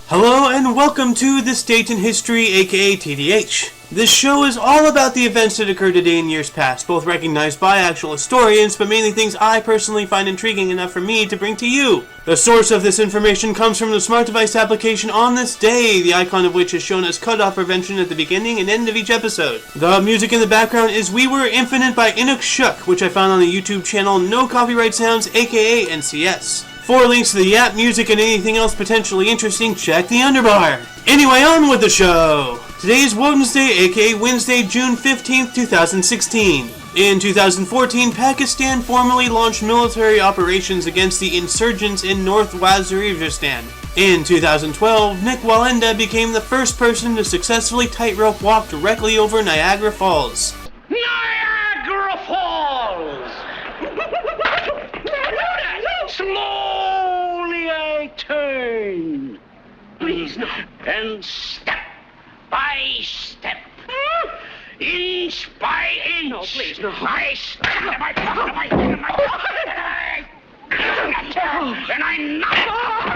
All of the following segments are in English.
Hello and welcome to This Date in History, aka TDH. This show is all about the events that occurred today in years past, both recognized by actual historians, but mainly things I personally find intriguing enough for me to bring to you. The source of this information comes from the smart device application On This Day, the icon of which is shown as cutoff prevention at the beginning and end of each episode. The music in the background is We Were Infinite by Inukshuk, which I found on the YouTube channel No Copyright Sounds, aka NCS. For links to the app, music, and anything else potentially interesting, check the underbar. Anyway, on with the show! Today is Wednesday, aka Wednesday, June 15th, 2016. In 2014, Pakistan formally launched military operations against the insurgents in North Waziristan. In 2012, Nick Walenda became the first person to successfully tightrope walk directly over Niagara Falls. Niagara Falls! Slowly I turn. Please, no. And step by step. Inch by inch. No, please, no. I step and I talk and I knock.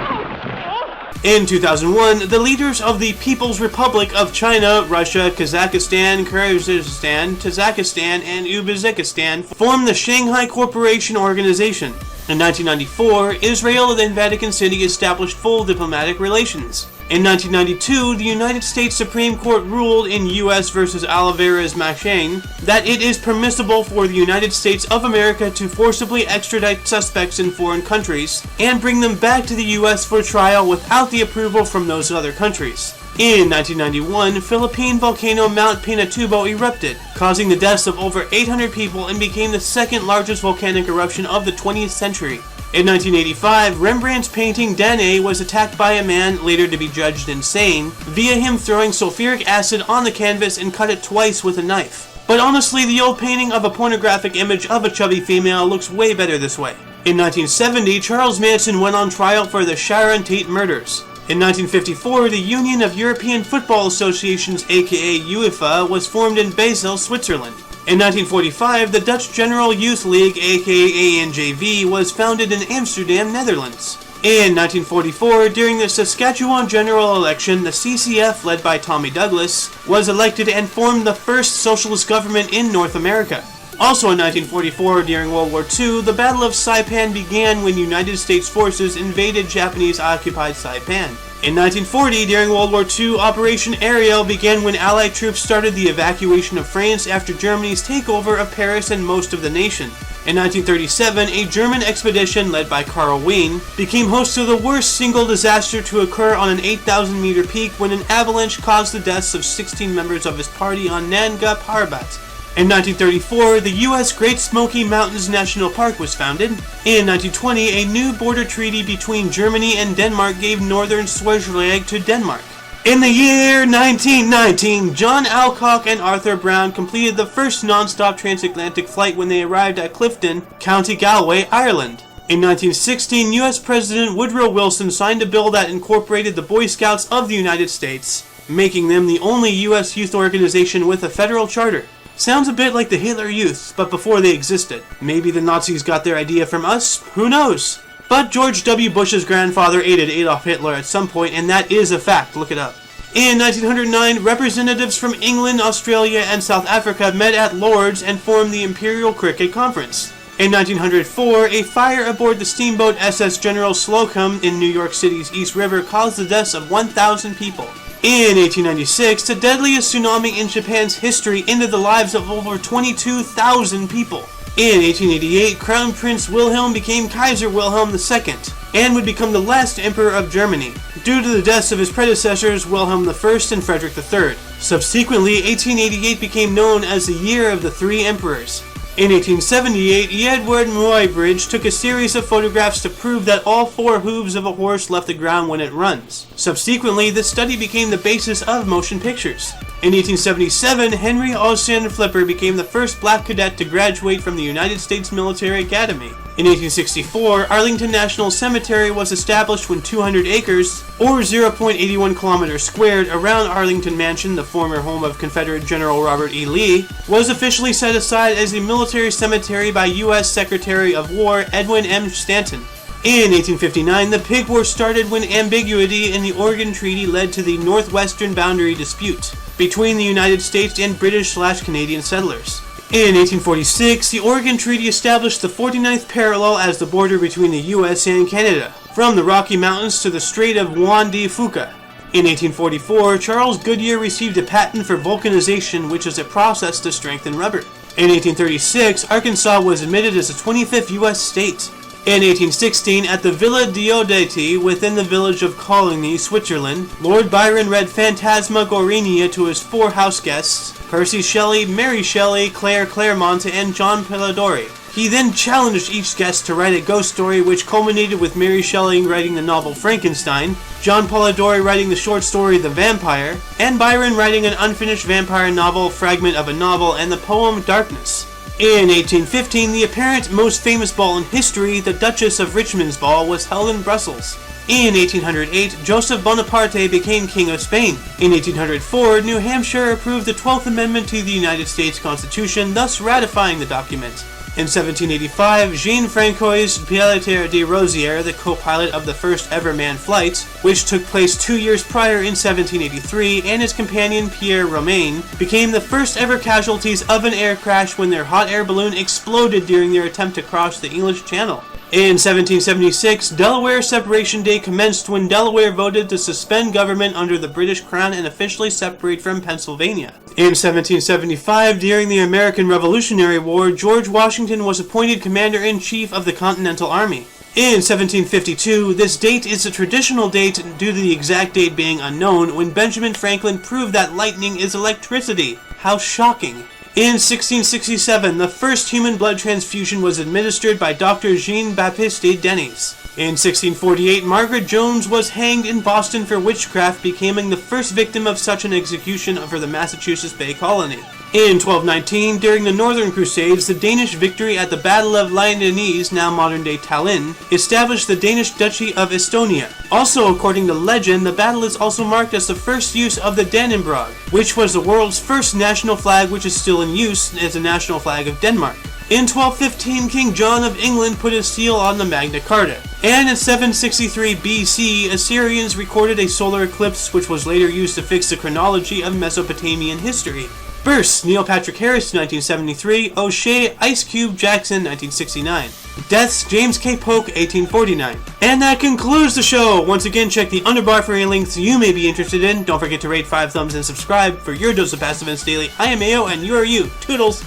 In 2001, the leaders of the People's Republic of China, Russia, Kazakhstan, Kyrgyzstan, Tajikistan, and Uzbekistan formed the Shanghai Cooperation Organization. In 1994, Israel and Vatican City established full diplomatic relations. In 1992, the United States Supreme Court ruled in U.S. v. Olivares Machine that it is permissible for the United States of America to forcibly extradite suspects in foreign countries and bring them back to the U.S. for trial without the approval from those other countries. In 1991, Philippine volcano Mount Pinatubo erupted, causing the deaths of over 800 people and became the second largest volcanic eruption of the 20th century. In 1985, Rembrandt's painting Danae was attacked by a man, later to be judged insane, via him throwing sulfuric acid on the canvas and cut it twice with a knife. But honestly, the old painting of a pornographic image of a chubby female looks way better this way. In 1970, Charles Manson went on trial for the Sharon Tate murders. In 1954, the Union of European Football Associations, aka UEFA, was formed in Basel, Switzerland. In 1945, the Dutch General Youth League, aka ANJV, was founded in Amsterdam, Netherlands. In 1944, during the Saskatchewan general election, the CCF, led by Tommy Douglas, was elected and formed the first socialist government in North America. Also in 1944, during World War II, the Battle of Saipan began when United States forces invaded Japanese-occupied Saipan. In 1940, during World War II, Operation Ariel began when Allied troops started the evacuation of France after Germany's takeover of Paris and most of the nation. In 1937, a German expedition led by Karl Wien became host to the worst single disaster to occur on an 8,000-meter peak when an avalanche caused the deaths of 16 members of his party on Nanga Parbat. In 1934, the U.S. Great Smoky Mountains National Park was founded. In 1920, a new border treaty between Germany and Denmark gave northern Swaziland to Denmark. In the year 1919, John Alcock and Arthur Brown completed the first non-stop transatlantic flight when they arrived at Clifton, County Galway, Ireland. In 1916, U.S. President Woodrow Wilson signed a bill that incorporated the Boy Scouts of the United States, making them the only U.S. youth organization with a federal charter. Sounds a bit like the Hitler Youth, but before they existed. Maybe the Nazis got their idea from us? Who knows? But George W. Bush's grandfather aided Adolf Hitler at some point, and that is a fact. Look it up. In 1909, representatives from England, Australia, and South Africa met at Lord's and formed the Imperial Cricket Conference. In 1904, a fire aboard the steamboat SS General Slocum in New York City's East River caused the deaths of 1,000 people. In 1896, the deadliest tsunami in Japan's history ended the lives of over 22,000 people. In 1888, Crown Prince Wilhelm became Kaiser Wilhelm II and would become the last emperor of Germany, due to the deaths of his predecessors Wilhelm I and Frederick III. Subsequently, 1888 became known as the Year of the Three Emperors. In 1878, Edward Muybridge took a series of photographs to prove that all four hooves of a horse left the ground when it runs. Subsequently, this study became the basis of motion pictures. In 1877, Henry Ossian Flipper became the first black cadet to graduate from the United States Military Academy. In 1864, Arlington National Cemetery was established when 200 acres, or 0.81 kilometers squared, around Arlington Mansion, the former home of Confederate General Robert E. Lee, was officially set aside as a military cemetery by U.S. Secretary of War Edwin M. Stanton. In 1859, the Pig War started when ambiguity in the Oregon Treaty led to the northwestern boundary dispute between the United States and British/Canadian settlers. In 1846, the Oregon Treaty established the 49th parallel as the border between the U.S. and Canada, from the Rocky Mountains to the Strait of Juan de Fuca. In 1844, Charles Goodyear received a patent for vulcanization, which is a process to strengthen rubber. In 1836, Arkansas was admitted as the 25th U.S. state. In 1816, at the Villa Diodati within the village of Coligny, Switzerland, Lord Byron read Phantasmagoria to his 4 house guests, Percy Shelley, Mary Shelley, Claire Claremont, and John Polidori. He then challenged each guest to write a ghost story, which culminated with Mary Shelley writing the novel Frankenstein, John Polidori writing the short story The Vampire, and Byron writing an unfinished vampire novel, Fragment of a Novel, and the poem Darkness. In 1815, the apparent most famous ball in history, the Duchess of Richmond's Ball, was held in Brussels. In 1808, Joseph Bonaparte became King of Spain. In 1804, New Hampshire approved the 12th Amendment to the United States Constitution, thus ratifying the document. In 1785, Jean-Francois Pelletier de Rosière, the co-pilot of the first ever manned flight, which took place 2 years prior in 1783, and his companion Pierre Romain, became the first ever casualties of an air crash when their hot air balloon exploded during their attempt to cross the English Channel. In 1776, Delaware Separation Day commenced when Delaware voted to suspend government under the British Crown and officially separate from Pennsylvania. In 1775, during the American Revolutionary War, George Washington was appointed Commander-in-Chief of the Continental Army. In 1752, this date is a traditional date due to the exact date being unknown, when Benjamin Franklin proved that lightning is electricity. How shocking. In 1667, the first human blood transfusion was administered by Dr. Jean-Baptiste Denis. In 1648, Margaret Jones was hanged in Boston for witchcraft, becoming the first victim of such an execution for the Massachusetts Bay Colony. In 1219, during the Northern Crusades, the Danish victory at the Battle of Lyonesse, now modern-day Tallinn, established the Danish Duchy of Estonia. Also, according to legend, the battle is also marked as the first use of the Dannebrog, which was the world's first national flag, which is still in use as the national flag of Denmark. In 1215, King John of England put his seal on the Magna Carta. And in 763 BC, Assyrians recorded a solar eclipse, which was later used to fix the chronology of Mesopotamian history. Births: Neil Patrick Harris, 1973, O'Shea Ice Cube Jackson, 1969. Deaths: James K. Polk, 1849. And that concludes the show. Once again, check the underbar for any links you may be interested in. Don't forget to rate 5 thumbs and subscribe for your dose of past events daily. I am Ao, and you are you. Toodles!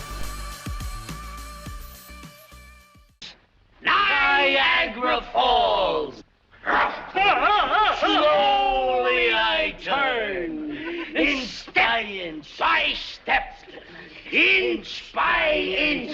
Niagara Falls! Slowly I turn. Inch by step, inch by inch.